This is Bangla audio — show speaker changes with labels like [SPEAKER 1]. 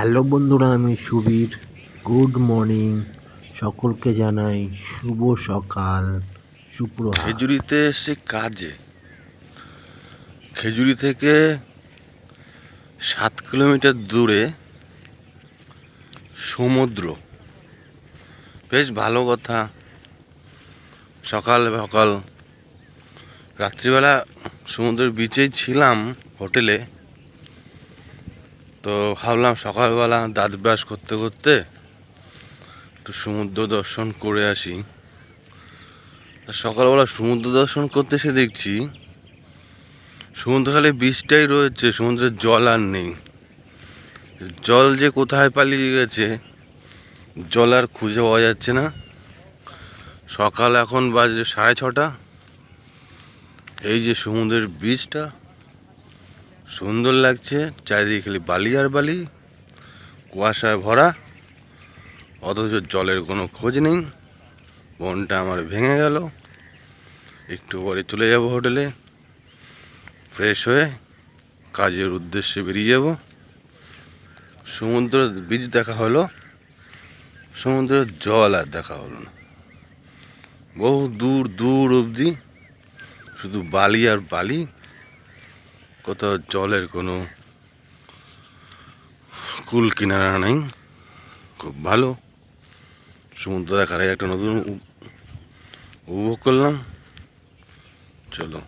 [SPEAKER 1] হ্যালো বন্ধুরা, আমি সুবীর। Good morning. সকলকে জানাই শুভ সকাল, সুপ্রভাত।
[SPEAKER 2] খেজুরিতে এসে কাজে খেজুরি থেকে 7 কিলোমিটার দূরে সমুদ্র। বেশ ভালো কথা। সকাল সকাল রাত্রিবেলা সমুদ্রের বিচেই ছিলাম হোটেলে। তো ভাবলাম সকালবেলা দাঁত ব্রাশ করতে করতে একটু সমুদ্র দর্শন করে আসি। সকালবেলা সমুদ্র দর্শন করতে এসে দেখছি সমুদ্র খালি বীজটাই রয়েছে, সমুদ্রের জল আর নেই। জল যে কোথায় পালিয়ে গেছে, জল আর খুঁজে পাওয়া যাচ্ছে না। সকাল এখন বাজে 6:30। এই যে সমুদ্রের বীজটা সুন্দর লাগছে, চারিদিকে খালি বালি আর বালি, কুয়াশায় ভরা, অথচ জলের কোনো খোঁজ নেই। মনটা আমার ভেঙে গেল। একটু পরে চলে যাব হোটেলে, ফ্রেশ হয়ে কাজের উদ্দেশ্যে বেরিয়ে যাব। সমুদ্রের বীজ দেখা হলো, সমুদ্রের জল আর দেখা হলো না। বহু দূর দূর অবধি শুধু বালি আর বালি, কোথাও জলের কোনো কুল কিনারা নেই। খুব ভালো সমুদ্র দেখার একটা নতুন উপভোগ করলাম। চলো।